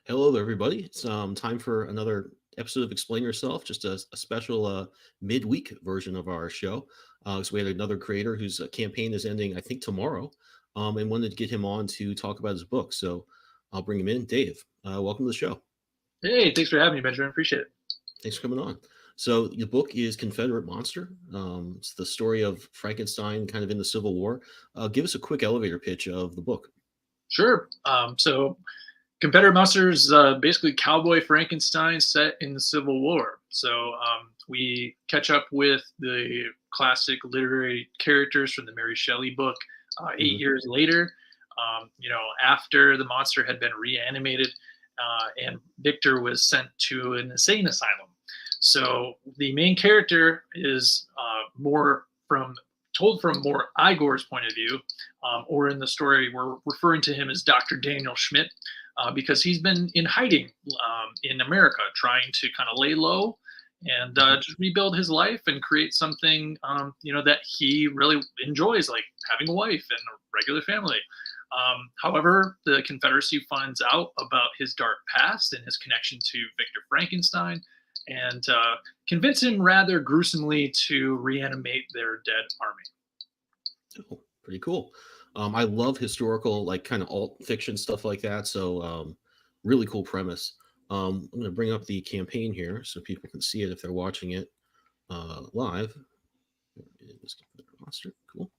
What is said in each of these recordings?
Hello there, everybody. It's time for another episode of Explain Yourself, just a special midweek version of our show. So we had another creator whose campaign is ending, I think, tomorrow, and wanted to get him on to talk about his book. So I'll bring him in. Dave, welcome to the show. Hey, thanks for having me, Benjamin. Appreciate it. Thanks for coming on. So the book is Confederate Monster. It's the story of Frankenstein kind of in the Civil War. Give us a quick elevator pitch of the book. Sure. So Confederate Monsters, basically Cowboy Frankenstein set in the Civil War. So we catch up with the classic literary characters from the Mary Shelley book 8 years later. After the monster had been reanimated and Victor was sent to an insane asylum. So the main character is more from told from more Igor's point of view, or in the story, we're referring to him as Dr. Daniel Schmidt because he's been in hiding in America, trying to kind of lay low and just rebuild his life and create something, that he really enjoys, like having a wife and a regular family. However, the Confederacy finds out about his dark past and his connection to Victor Frankenstein and convince him rather gruesomely to reanimate their dead army. Oh, pretty cool. I love historical, like kind of alt fiction stuff like that. So, really cool premise. I'm going to bring up the campaign here so people can see it if they're watching it live. There it is, Monster. Cool.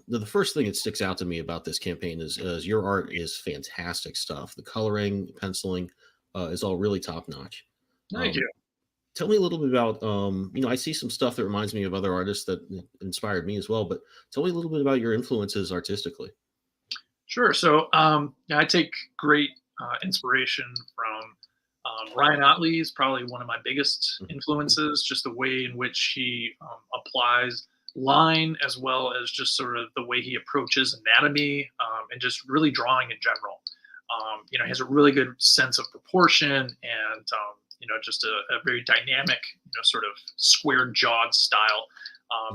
The first thing that sticks out to me about this campaign is your art is fantastic stuff. The coloring, penciling is all really top notch. Thank you. Tell me a little bit about I see some stuff that reminds me of other artists that inspired me as well, but tell me a little bit about your influences artistically. Sure. So I take great inspiration from Ryan Otley is probably one of my biggest influences, just the way in which he applies line as well as just sort of the way he approaches anatomy and just really drawing in general. He has a really good sense of proportion and just a very dynamic, sort of square jawed style.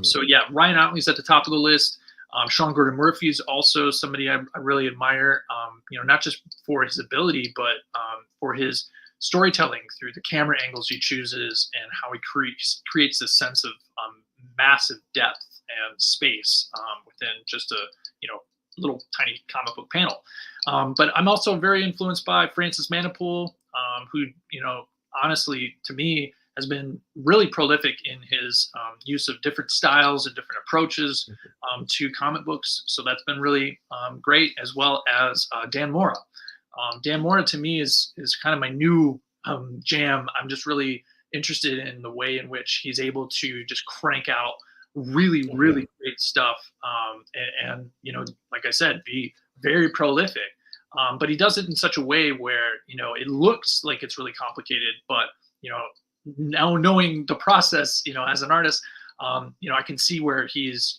So yeah, Ryan Otley's at the top of the list. Sean Gordon Murphy is also somebody I really admire, not just for his ability, but for his storytelling through the camera angles he chooses and how he creates this sense of massive depth and space within just a little tiny comic book panel. But I'm also very influenced by Francis Manapul, who honestly to me has been really prolific in his use of different styles and different approaches to comic books. So that's been really great, as well as Dan Mora. Dan Mora to me is kind of my new jam. I'm just really interested in the way in which he's able to just crank out really great stuff. And like I said, be very prolific. But he does it in such a way where, it looks like it's really complicated, but, now knowing the process, as an artist, I can see where he's,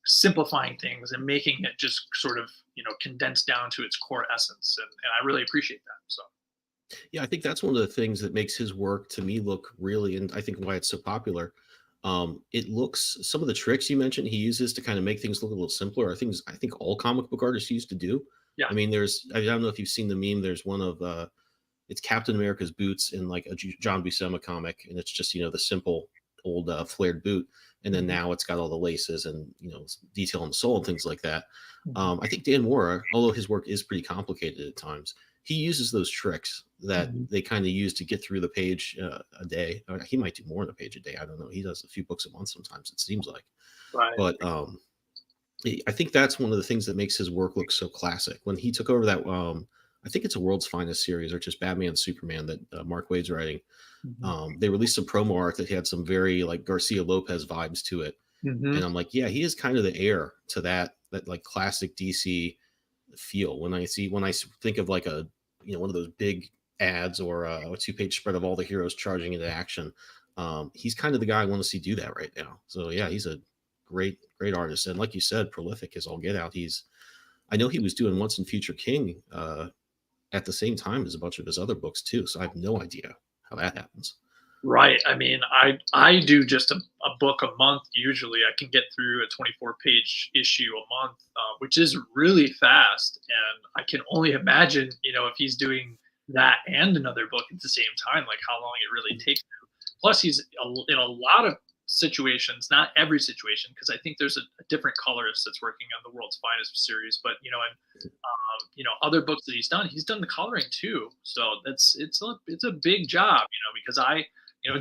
simplifying things and making it just sort of, condensed down to its core essence. And I really appreciate that. So. Yeah, I think that's one of the things that makes his work to me look really, and I think why it's so popular. It looks some of the tricks you mentioned he uses to kind of make things look a little simpler are things I think all comic book artists used to do. Yeah. I mean, I don't know if you've seen the meme. There's one of it's Captain America's boots in like a John Buscema comic, and it's just the simple old flared boot, and then now it's got all the laces and detail on the sole and things like that. I think Dan Mora, although his work is pretty complicated at times, he uses those tricks that they kind of use to get through the page a day. Or he might do more than a page a day. I don't know. He does a few books a month sometimes, it seems like. Right. But I think that's one of the things that makes his work look so classic. When he took over that, I think it's a World's Finest series or just Batman Superman that Mark Waid's writing. They released some promo art that had some very like Garcia Lopez vibes to it. And I'm like, yeah, he is kind of the heir to that like classic DC feel. When I think of like a one of those big ads or a 2-page spread of all the heroes charging into action, he's kind of the guy I want to see do that right now. So yeah, he's a great artist, and like you said, prolific as all get out. I know he was doing Once and Future King at the same time as a bunch of his other books too, so I have no idea how that happens. Right. I mean, I do just a book a month. Usually I can get through a 24-page issue a month, which is really fast. And I can only imagine, if he's doing that and another book at the same time, like how long it really takes him. Plus, in a lot of situations, not every situation, because I think there's a different colorist that's working on the World's Finest series. But in other books that he's done the coloring too. So it's a big job, because I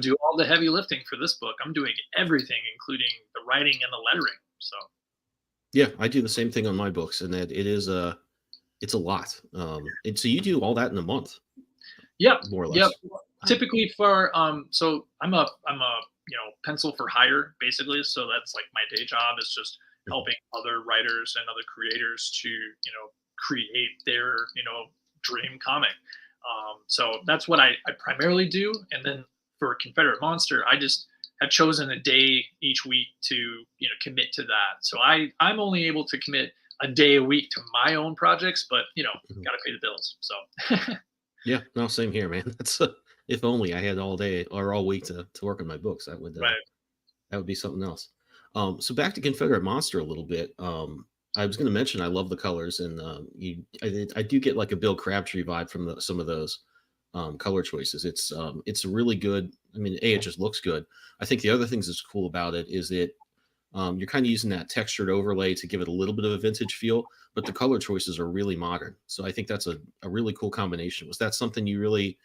do all the heavy lifting for this book. I'm doing everything, including the writing and the lettering. So Yeah, I do the same thing on my books, and that it's a lot. And so you do all that in a month, yep, more or yep. less. Wow. Typically for so I'm a pencil for hire basically. So that's like my day job is just Mhm. helping other writers and other creators to create their dream comic. So that's what I primarily do. And then for Confederate Monster, I just have chosen a day each week to commit to that. So I'm only able to commit a day a week to my own projects, but Mhm. got to pay the bills. So Yeah, no, same here, man. That's if only I had all day or all week to work on my books. right. That would be something else. So back to Confederate Monster a little bit. I was going to mention I love the colors, and I do get like a Bill Crabtree vibe from some of those color choices. It's really good. I mean, it just looks good. I think the other things that's cool about it is that you're kind of using that textured overlay to give it a little bit of a vintage feel, but the color choices are really modern. So I think that's a really cool combination. Was that something you really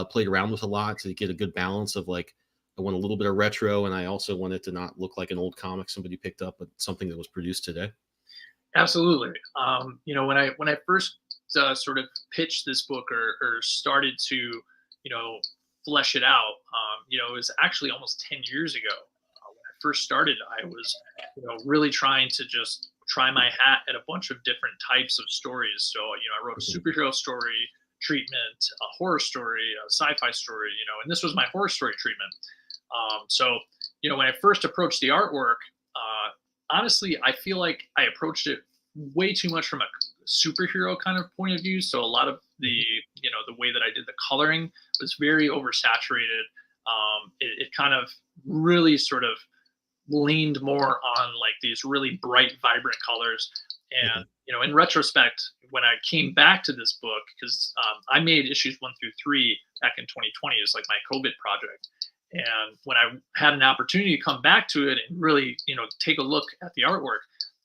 played around with a lot to get a good balance of like, I want a little bit of retro and I also want it to not look like an old comic somebody picked up, but something that was produced today? Absolutely. When I first sort of pitched this book or started to flesh it out, it was actually almost 10 years ago. When I first started, I was really trying to just try my hat at a bunch of different types of stories. So I wrote a Mhm. superhero story treatment, a horror story, a sci-fi story, and this was my horror story treatment. So when I first approached the artwork, uh, honestly, I feel like I approached it way too much from a superhero kind of point of view. So a lot of the way that I did the coloring was very oversaturated. It kind of really sort of leaned more on like these really bright, vibrant colors. And Mhm. in retrospect, when I came back to this book, because I made issues 1 through 3 back in 2020, it was like my COVID project. And when I had an opportunity to come back to it and really, take a look at the artwork,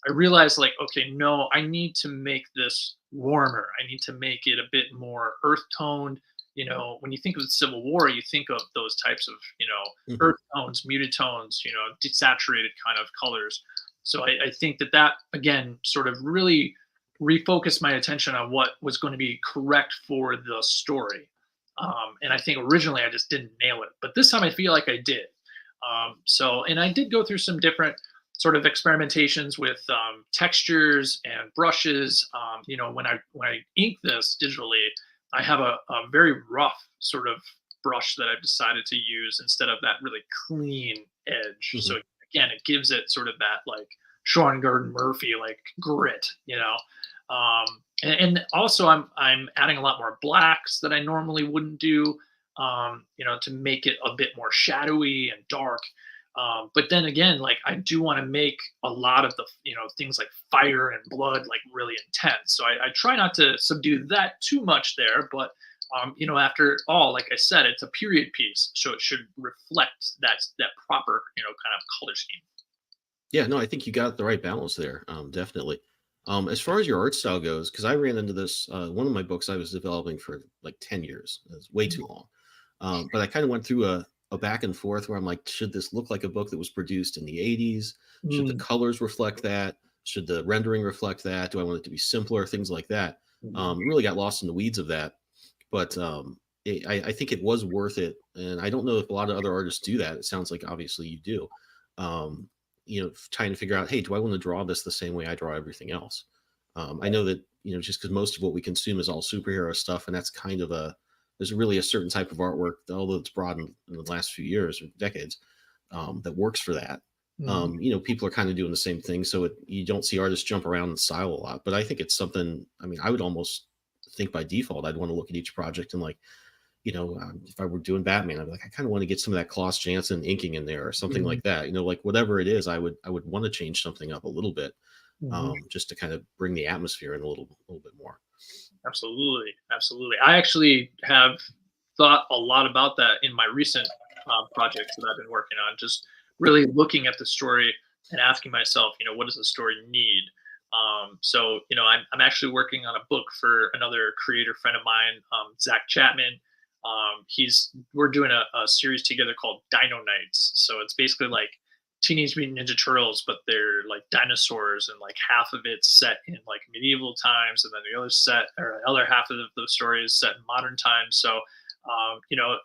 I realized like, okay, no, I need to make this warmer. I need to make it a bit more earth toned. When you think of the Civil War, you think of those types of, Mhm. earth tones, muted tones, desaturated kind of colors. So I think that again sort of really refocused my attention on what was going to be correct for the story. And I think originally I just didn't nail it, but this time I feel like I did. And I did go through some different sort of experimentations with textures and brushes. When I ink this digitally, I have a very rough sort of brush that I've decided to use instead of that really clean edge. So Mhm. again, it gives it sort of that like Sean Gordon Murphy like grit. And also I'm adding a lot more blacks that I normally wouldn't do, to make it a bit more shadowy and dark. But then again, like I do want to make a lot of the things like fire and blood like really intense. So I try not to subdue that too much there, but after all, like I said, it's a period piece, so it should reflect that proper kind of color scheme. Yeah, no, I think you got the right balance there. Definitely. As far as your art style goes, because I ran into this, one of my books I was developing for like 10 years. It was way too long. But I kind of went through a back and forth where I'm like, should this look like a book that was produced in the 80s? Should the Mm, colors reflect that? Should the rendering reflect that? Do I want it to be simpler? Things like that. mhm, Really got lost in the weeds of that. But I think it was worth it. And I don't know if a lot of other artists do that. It sounds like obviously you do. Um, trying to figure out, hey, do I want to draw this the same way I draw everything else? I know that, just because most of what we consume is all superhero stuff, and that's kind of there's really a certain type of artwork, although it's broadened in the last few years or decades, that works for that. mhm, People are kind of doing the same thing, so you don't see artists jump around in style a lot. But I think it's something. I mean, I would almost think by default I'd want to look at each project and like, if I were doing Batman, I'd be like, I kind of want to get some of that Klaus Janson inking in there or something mhm, like that. Like whatever it is, I would want to change something up a little bit, mhm. just to kind of bring the atmosphere in a little bit more. Absolutely, absolutely. I actually have thought a lot about that in my recent projects that I've been working on. Just really looking at the story and asking myself, what does the story need? So, I'm actually working on a book for another creator friend of mine, Zach Chapman. We're doing a series together called Dino Knights. So it's basically like Teenage Mutant Ninja Turtles, but they're like dinosaurs, and like half of it's set in like medieval times, and then the other half of the story is set in modern times. So,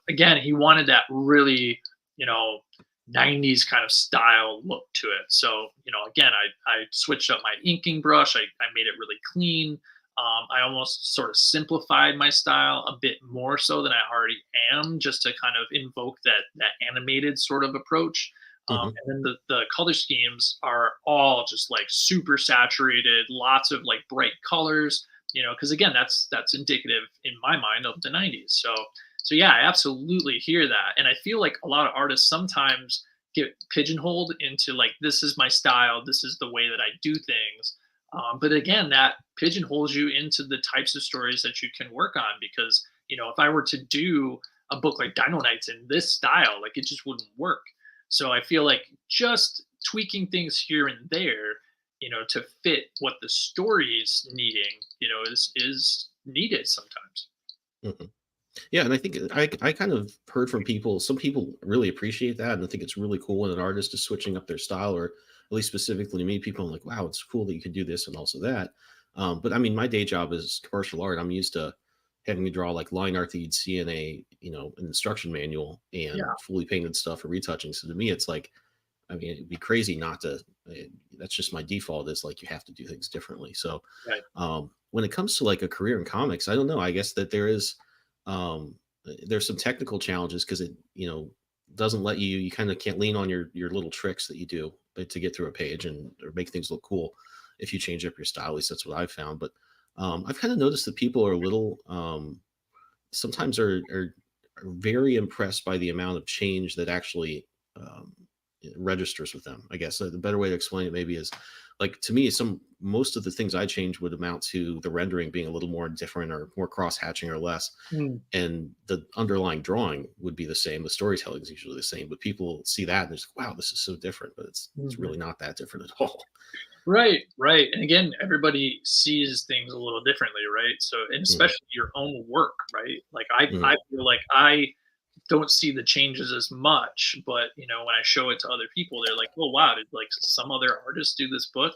again, he wanted that really, you know, 90s kind of style look to it. So, again, I switched up my inking brush. I made it really clean. I almost sort of simplified my style a bit more so than I already am, just to kind of invoke that animated sort of approach. Hmm. And then the color schemes are all just like super saturated, lots of like bright colors. Because again, that's indicative in my mind of the 90s. So yeah, I absolutely hear that, and I feel like a lot of artists sometimes get pigeonholed into like, this is my style, this is the way that I do things. But again, that pigeonholes you into the types of stories that you can work on, because if I were to do a book like Dino Knights in this style, like, it just wouldn't work. So I feel like just tweaking things here and there, to fit what the story is needing, is needed sometimes. Hmm. Yeah, and I think I kind of heard from people. Some people really appreciate that, and I think it's really cool when an artist is switching up their style, or at least specifically to me, people are like, "Wow, it's cool that you can do this and also that." But I mean, my day job is commercial art. I'm used to having to draw like line art that you'd see in an instruction manual and Yeah. fully painted stuff for retouching. So to me, it's like, I mean, it'd be crazy not to. That's just my default. Is like you have to do things differently. So Right. when it comes to like a career in comics, I don't know. I guess that um, there's some technical challenges because it doesn't let you kind of can't lean on your little tricks that you do to get through a page and or make things look cool if you change up your style. At least that's what I've found. But I've kind of noticed that people are a little sometimes are very impressed by the amount of change that actually um, registers with them. I guess the better way to explain it maybe is like to me, some most of the things I change would amount to the rendering being a little more different or more cross hatching or less, Mm. and the underlying drawing would be the same. The storytelling is usually the same, but people see that and they're just, wow, this is so different, but it's Mhm. really not that different at all. Right, right. And again, everybody sees things a little differently, right? So, and Mm, especially your own work, right? Like I mm, feel like I don't see the changes as much, but when I show it to other people, they're like, "Oh wow, did like some other artists do this book?"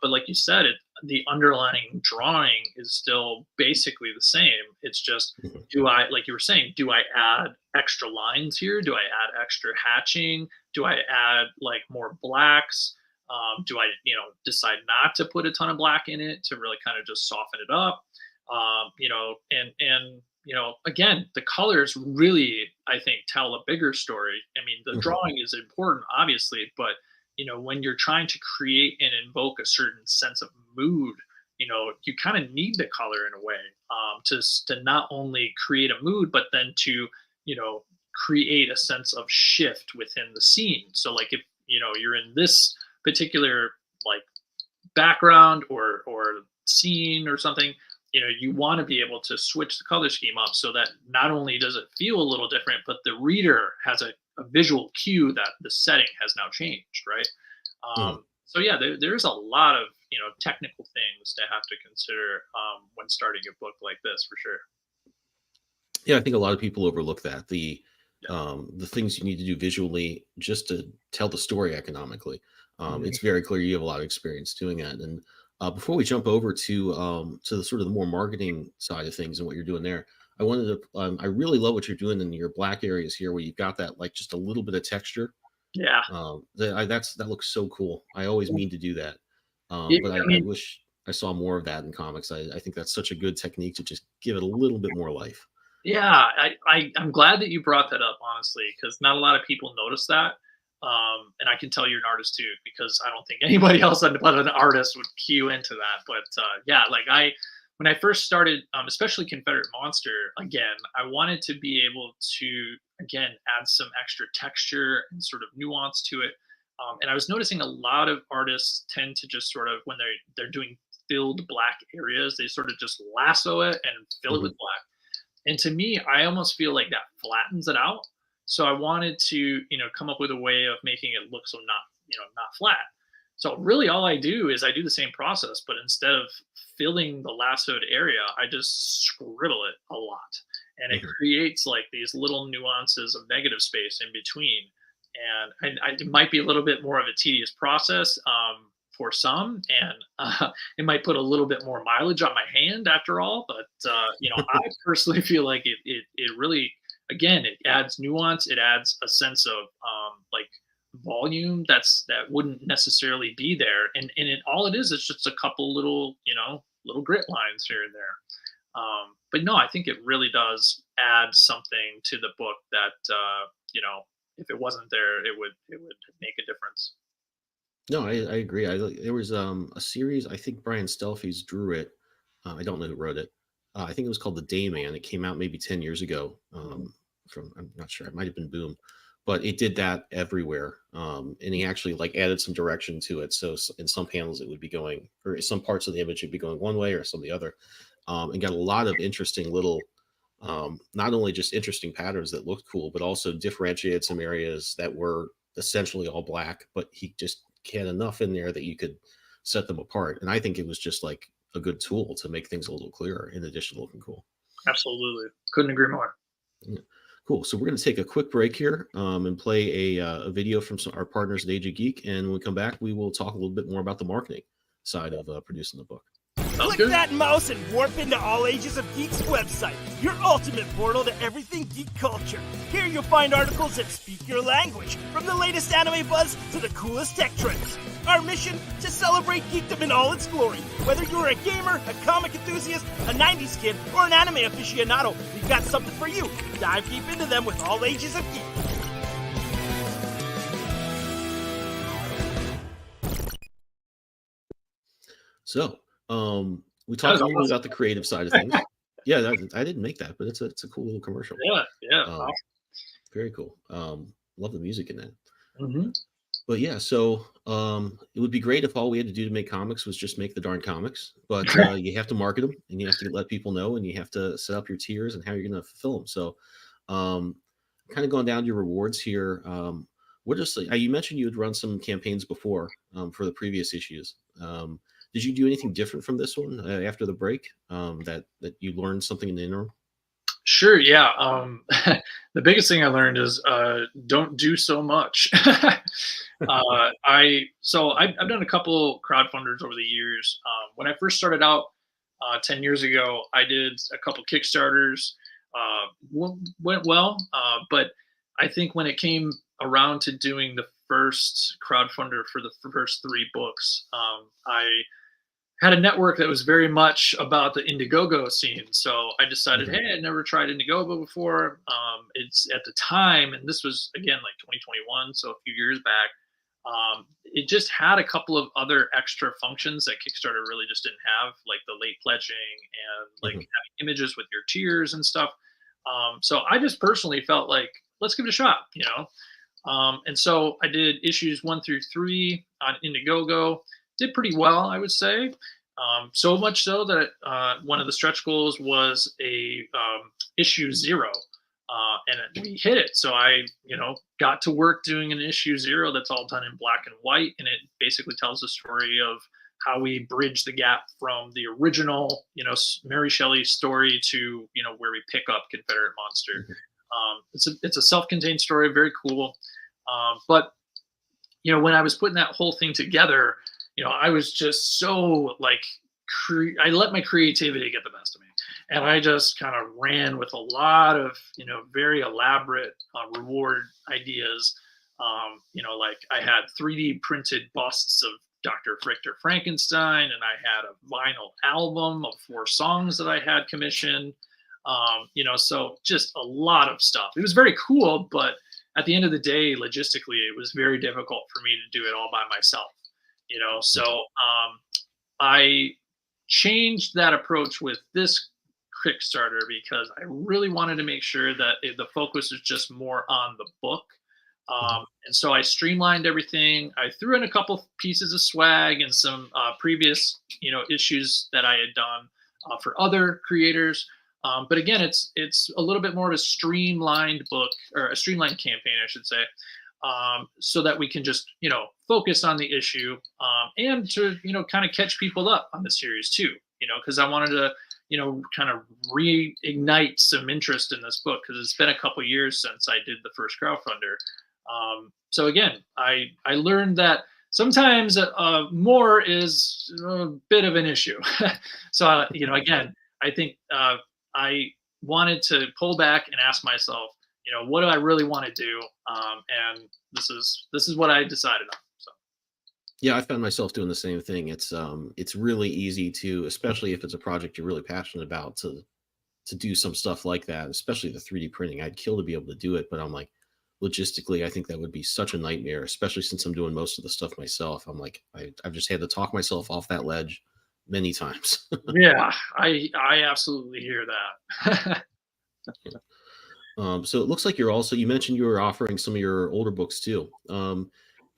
But like you said, the underlying drawing is still basically the same. It's just, mhm, do I, like you were saying, do I add extra lines here? Do I add extra hatching? Do I add like more blacks? Do I, decide not to put a ton of black in it to really kind of just soften it up? And again, the colors really, I think, tell a bigger story. I mean, the mhm, drawing is important, obviously, but when you're trying to create and invoke a certain sense of mood, you kind of need the color in a way, to not only create a mood, but then to you know create a sense of shift within the scene. So like, if you're in this particular like background or scene or something, you want to be able to switch the color scheme up so that not only does it feel a little different, but the reader has a visual cue that the setting has now changed, right? mhm. So yeah, there's a lot of technical things to have to consider when starting a book like this, for sure. Yeah, I think a lot of people overlook that Yeah. the things you need to do visually just to tell the story economically. Mhm. It's very clear you have a lot of experience doing that. And before we jump over to the sort of the more marketing side of things and what you're doing there, I wanted to. I really love what you're doing in your black areas here, where you've got that like just a little bit of texture. Yeah. That looks so cool. I always mean to do that, Yeah, but I I mean, wish I saw more of that in comics. I think that's such a good technique to just give it a little bit more life. yeah, I'm glad that you brought that up, honestly, because not a lot of people notice that. And I can tell you're an artist too, because I don't think anybody else but an artist would cue into that. But yeah, like when I first started, especially Confederate Monster, again, I wanted to be able to again add some extra texture and sort of nuance to it. And I was noticing a lot of artists tend to just sort of, when they're doing filled black areas. They sort of just lasso it and fill it Hmm. with black. And to me, I almost feel like that flattens it out. So I wanted to, come up with a way of making it look so not flat. So really all I do is I do the same process, but instead of filling the lassoed area, I just scribble it a lot. And it Hmm. creates like these little nuances of negative space in between. And it might be a little bit more of a tedious process for some, and it might put a little bit more mileage on my hand after all. But I personally feel like it really, again, it adds nuance. It adds a sense of like volume that wouldn't necessarily be there, and all it is just a couple little little grit lines here and there. But no, I think it really does add something to the book that if it wasn't there, it would make a difference. No, I agree. There was a series. I think Brian Stelfy's drew it. I don't know who wrote it. I think it was called The Dayman. It came out maybe 10 years ago. Mhm. From I'm not sure. It might have been Boom, but it did that everywhere. And he actually like added some direction to it. So in some panels it would be going, or some parts of the image would be going one way or some the other, and got a lot of interesting little. Not only just interesting patterns that looked cool, but also differentiated some areas that were essentially all black, but he just had enough in there that you could set them apart. And I think it was just like a good tool to make things a little clearer in addition to looking cool. Absolutely, couldn't agree more. Yeah. Cool. So we're going to take a quick break here and play a video from our partners at Age of Geek. And when we come back, we will talk a little bit more about the marketing side of producing the book. Sounds Click good. that mouse and warp into All Ages of Geek's website, your ultimate portal to everything geek culture. Here you'll find articles that speak your language, from the latest anime buzz to the coolest tech trends. Our mission? To celebrate geekdom in all its glory. Whether you're a gamer, a comic enthusiast, a 90s kid, or an anime aficionado, we've got something for you. Dive deep into them with All Ages of Geek. So we That talked was a little bit awesome. about the creative side of things. Yeah, I didn't make that, but it's a cool little commercial. Yeah, yeah. Um, Very cool. Love the music in that. Hmm. But yeah, so it would be great if all we had to do to make comics was just make the darn comics. But you have to market them, and you have to let people know, and you have to set up your tiers and how you're going to fulfill them. So, um, kind of going down to your rewards here. What just you mentioned you had run some campaigns before for the previous issues. Did you do anything different from this one after the break? That you learned something in the interim? Sure. Yeah. The biggest thing I learned is don't do so much. I've done a couple crowdfunders over the years. When I first started out 10 years ago, I did a couple Kickstarters. Went well, but I think when it came around to doing the first crowdfunder for the first three books, I had a network that was very much about the Indiegogo scene. So I decided, Mhm. hey, I'd never tried Indiegogo before. It's at the time, and this was again like 2021, so a few years back. It just had a couple of other extra functions that Kickstarter really just didn't have, like the late pledging and like Mhm. having images with your tiers and stuff. So I just personally felt like let's give it a shot. And so I did issues 1 through 3 on Indiegogo. Did pretty well, I would say. So much so that one of the stretch goals was a issue 0, and we hit it. So I, got to work doing an issue 0 that's all done in black and white, and it basically tells the story of how we bridge the gap from the original, Mary Shelley story to where we pick up Confederate Monster. Mhm. It's a self-contained story, very cool. But when I was putting that whole thing together, I was just so like, I let my creativity get the best of me. And I just kind of ran with a lot of, very elaborate reward ideas. Like I had 3D printed busts of Dr. Victor Frankenstein, and I had a vinyl album of 4 songs that I had commissioned. So just a lot of stuff. It was very cool, but at the end of the day, logistically, it was very difficult for me to do it all by myself. So I changed that approach with this Kickstarter because I really wanted to make sure that the focus is just more on the book. Mhm. And so I streamlined everything. I threw in a couple pieces of swag and some previous, issues that I had done for other creators. But again, it's a little bit more of a streamlined book, or a streamlined campaign, I should say, so that we can just focus on the issue, and to kind of catch people up on the series too. Because I wanted to kind of reignite some interest in this book, because it's been a couple years since I did the first crowdfunder. So again, I learned that sometimes more is a bit of an issue. So again, I think I wanted to pull back and ask myself, what do I really want to do? And this is what I decided on. So Yeah, I found myself doing the same thing. It's really easy to, especially if it's a project you're really passionate about, to do some stuff like that, especially the 3D printing. I'd kill to be able to do it, but I'm like, logistically, I think that would be such a nightmare, especially since I'm doing most of the stuff myself. I'm like, I've just had to talk myself off that ledge many times. yeah, I absolutely hear that. So it looks like you mentioned you were offering some of your older books too.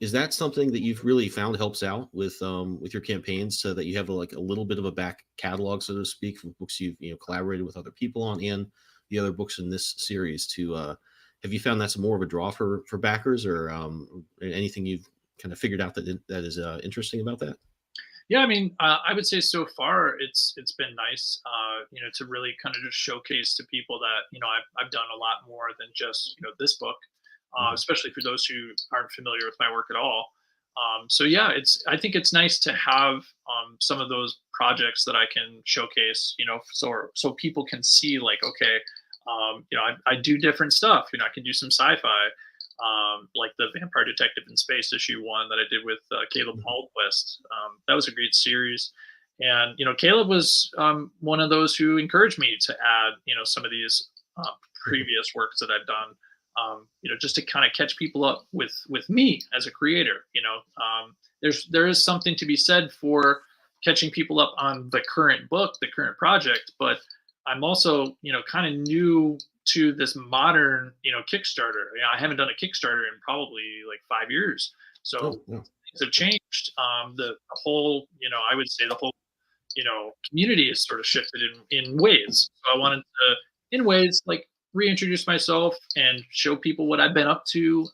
Is that something that you've really found helps out with your campaigns, so that you have like a little bit of a back catalog, so to speak, from books you've collaborated with other people on, and the other books in this series? To Have you found that's more of a draw for backers, or anything you've kind of figured out that is interesting about that? Yeah, I mean, I would say so far it's been nice, to really kind of just showcase to people that I've done a lot more than just this book, Mhm. especially for those who aren't familiar with my work at all. So yeah, I think it's nice to have some of those projects that I can showcase, so people can see, like, okay, I do different stuff. I can do some sci-fi, like the Vampire Detective in Space issue 1 that I did with Caleb Mhm. Hallquist. That was a great series. And, Caleb was one of those who encouraged me to add, some of these Mhm. previous works that I've done, just to kind of catch people up with me as a creator. There is something to be said for catching people up on the current book, the current project, but I'm also, kind of new to this modern, Kickstarter. I haven't done a Kickstarter in probably like 5 years. Oh, So yeah. things have changed. The whole, I would say the whole, community has sort of shifted in ways. So I wanted to, in ways, like, reintroduce myself and show people what I've been up to.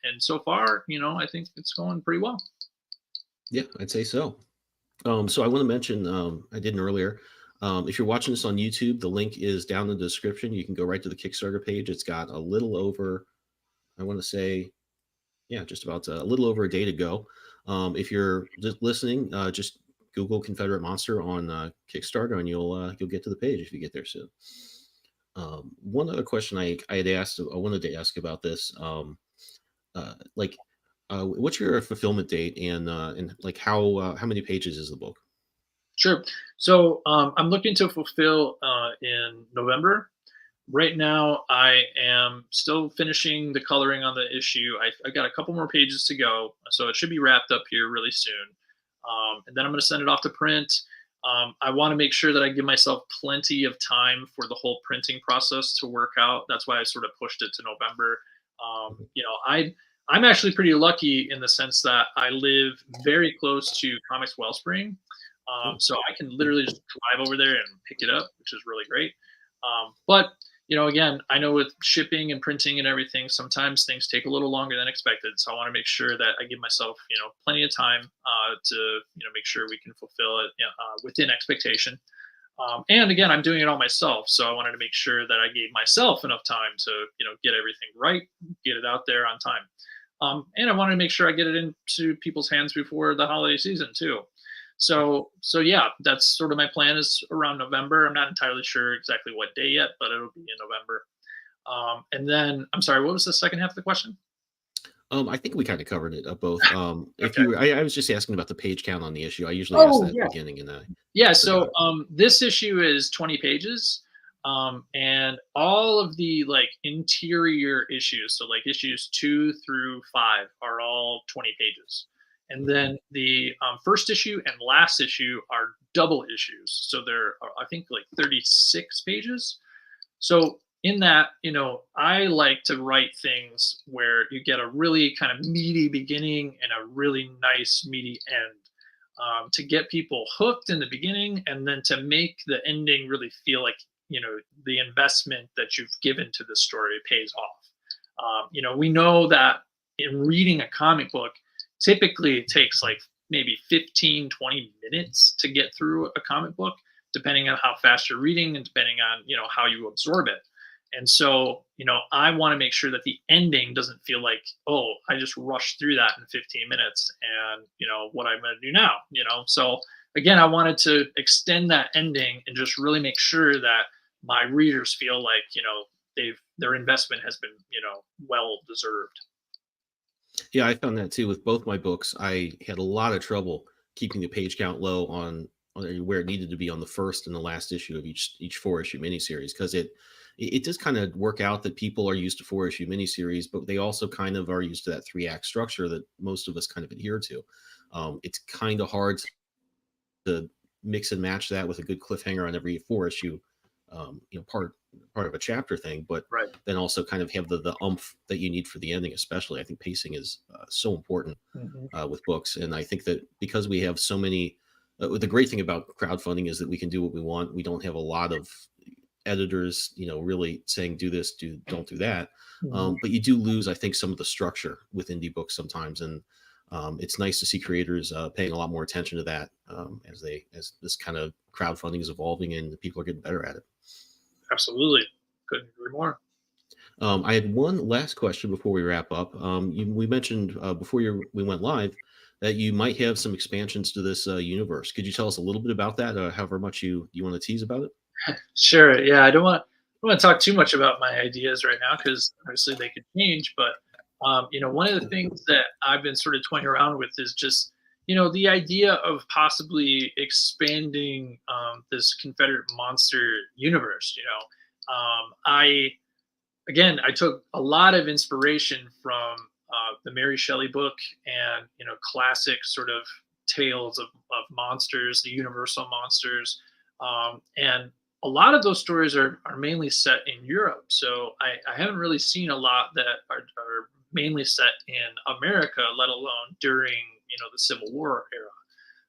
And so far, I think it's going pretty well. Yeah, I'd say so. So I want to mention, I didn't earlier. If you're watching this on YouTube, the link is down in the description. You can go right to the Kickstarter page. It's got a little over, I want to say, yeah, just about a little over a day to go. If you're just listening, just Google Confederate Monster on Kickstarter, and you'll get to the page if you get there soon. One other question I wanted to ask about this. Like, what's your fulfillment date, and like how many pages is the book? Sure. So I'm looking to fulfill in November. Right now, I am still finishing the coloring on the issue. I got a couple more pages to go, so it should be wrapped up here really soon. And then I'm going to send it off to print. I want to make sure that I give myself plenty of time for the whole printing process to work out. That's why I sort of pushed it to November. Mhm. I'm actually pretty lucky in the sense that I live very close to Comics Wellspring, Oh, so I can cool. literally just drive over there and pick it up, which is really great. But again, I know with shipping and printing and everything, sometimes things take a little longer than expected. So I want to make sure that I give myself, plenty of time to, make sure we can fulfill it within expectation. And again, I'm doing it all myself, so I wanted to make sure that I gave myself enough time to, get everything right, get it out there on time. And I wanted to make sure I get it into people's hands before the holiday season too. So yeah, that's sort of my plan, is around November. I'm not entirely sure exactly what day yet, but it'll be in November. And then, I'm sorry, what was the second half of the question? I think we kind of covered it both. If Okay. you, I was just asking about the page count on the issue. I usually ask that Oh at the yeah. beginning, and I Yeah, so forgot. this issue is 20 pages. And all of the like interior issues, so like issues 2 through 5, are all 20 pages. And Mhm. then the first issue and last issue are double issues. So they're, I think, like 36 pages. So in that, I like to write things where you get a really kind of meaty beginning and a really nice meaty end, to get people hooked in the beginning, and then to make the ending really feel like, the investment that you've given to the story pays off. We know that in reading a comic book, typically it takes like maybe 15, 20 minutes to get through a comic book, depending on how fast you're reading and depending on, how you absorb it. And so, I want to make sure that the ending doesn't feel like, oh, I just rushed through that in 15 minutes and, what I'm going to do now, So again, I wanted to extend that ending and just really make sure that my readers feel like, their investment has been, well deserved. Yeah, I found that too with both my books. I had a lot of trouble keeping the page count low on where it needed to be on the first and the last issue of each 4-issue miniseries, because it does kind of work out that people are used to 4-issue miniseries, but they also kind of are used to that 3-act structure that most of us kind of adhere to. It's kind of hard to mix and match that with a good cliffhanger on every 4-issue, part of a chapter thing, but Right. then also kind of have the umph that you need for the ending. Especially, I think pacing is so important with books, and I think that because we have so many. The great thing about crowdfunding is that we can do what we want. We don't have a lot of editors, really saying do this, don't do that. But you do lose, I think, some of the structure with indie books sometimes, and it's nice to see creators paying a lot more attention to that as this kind of crowdfunding is evolving and people are getting better at it. Absolutely. Couldn't agree more. I had one last question before we wrap up. We mentioned before we went live that you might have some expansions to this universe. Could you tell us a little bit about that? However much you want to tease about it? Sure. Yeah, I don't want to talk too much about my ideas right now because obviously they could change. But one of the things that I've been sort of toying around with is just the idea of possibly expanding this Confederate monster universe. I took a lot of inspiration from the Mary Shelley book and classic sort of tales of monsters, the universal monsters, and a lot of those stories are mainly set in Europe. So I haven't really seen a lot that are mainly set in America, let alone during the Civil War era.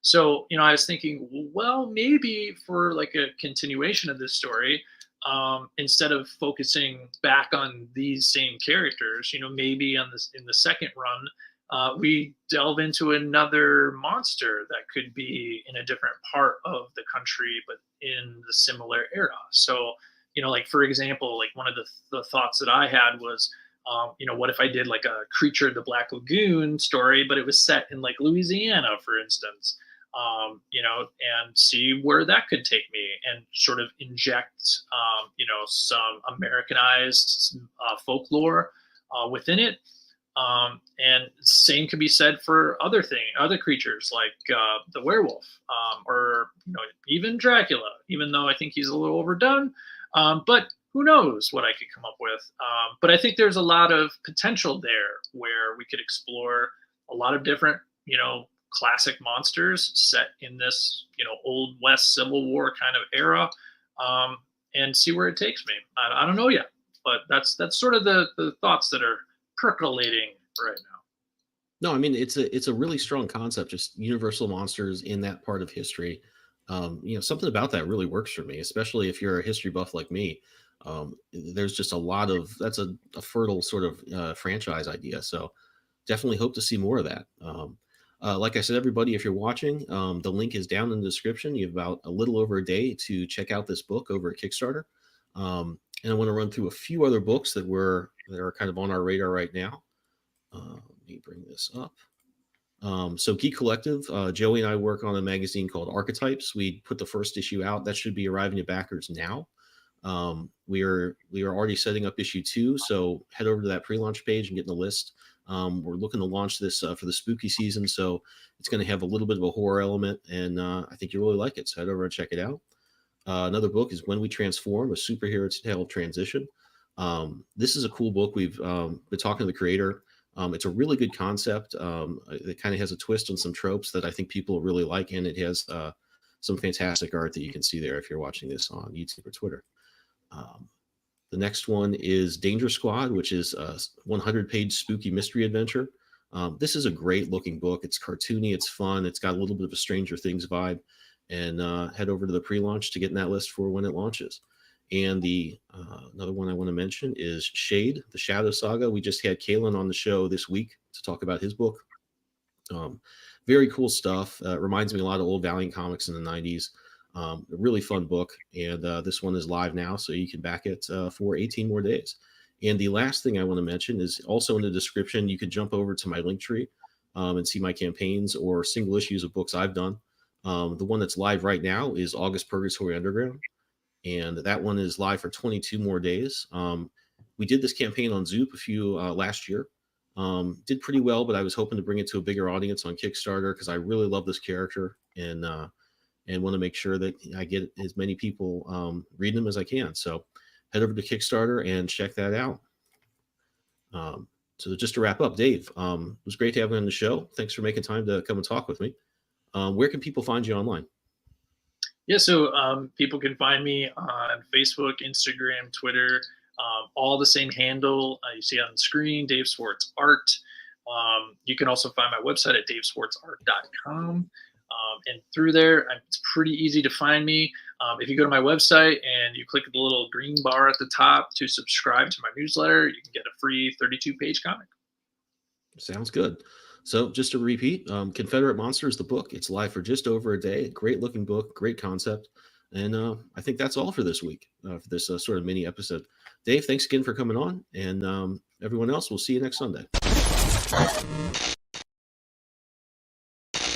So I was thinking, well, maybe for like a continuation of this story, instead of focusing back on these same characters, maybe on this in the second run, we delve into another monster that could be in a different part of the country, but in the similar era. So, like for example, like one of the thoughts that I had was, what if I did like a Creature of the Black Lagoon story, but it was set in like Louisiana, for instance, and see where that could take me and sort of inject, some Americanized folklore within it. And same can be said for other creatures like the werewolf, or even Dracula, even though I think he's a little overdone. But who knows what I could come up with. But I think there's a lot of potential there where we could explore a lot of different, classic monsters set in this, Old West Civil War kind of era, and see where it takes me. I don't know yet, but that's sort of the thoughts that are percolating right now. No, I mean it's a really strong concept, just universal monsters in that part of history. Something about that really works for me, especially if you're a history buff like me. There's just a lot of that's a fertile sort of franchise idea. So definitely hope to see more of that. Like I said, everybody, if you're watching, the link is down in the description. You have about a little over a day to check out this book over at Kickstarter. And I want to run through a few other books that are kind of on our radar right now. Let me bring this up. So Geek Collective, Joey and I work on a magazine called Archetypes. We put the first issue out. That should be arriving to backers now. We are already setting up issue 2. So head over to that pre-launch page and get in the list. We're looking to launch this for the spooky season. So it's going to have a little bit of a horror element, and I think you'll really like it. So head over and check it out. Another book is When We Transform, a superhero tale of transition. This is a cool book. We've been talking to the creator. It's a really good concept. It kind of has a twist on some tropes that I think people really like, and it has some fantastic art that you can see there if you're watching this on YouTube or Twitter. The next one is Danger Squad, which is a 100-page spooky mystery adventure. This is a great looking book. It's cartoony, it's fun, it's got a little bit of a Stranger Things vibe. And head over to the pre-launch to get in that list for when it launches. And the another one I want to mention is Shade, the Shadow Saga. We just had Kalen on the show this week to talk about his book. Very cool stuff. Reminds me a lot of old Valiant comics in the 90s. A really fun book. And this one is live now, so you can back it for 18 more days. And the last thing I want to mention is also in the description, you can jump over to my Linktree and see my campaigns or single issues of books I've done. The one that's live right now is August Purgatory Underground. And that one is live for 22 more days. We did this campaign on Zoop last year. Did pretty well, but I was hoping to bring it to a bigger audience on Kickstarter because I really love this character and want to make sure that I get as many people reading them as I can. So head over to Kickstarter and check that out. So just to wrap up, Dave, it was great to have you on the show. Thanks for making time to come and talk with me. Where can people find you online? Yeah, so people can find me on Facebook, Instagram, Twitter, all the same handle you see on the screen, Dave Swartz Art. You can also find my website at daveswartzart.com. And through there, it's pretty easy to find me. If you go to my website and you click the little green bar at the top to subscribe to my newsletter, you can get a free 32-page comic. Sounds good. So just to repeat, Confederate Monsters, the book, it's live for just over a day. Great looking book, great concept. And I think that's all for this week, for this sort of mini episode. Dave, thanks again for coming on. And everyone else, we'll see you next Sunday.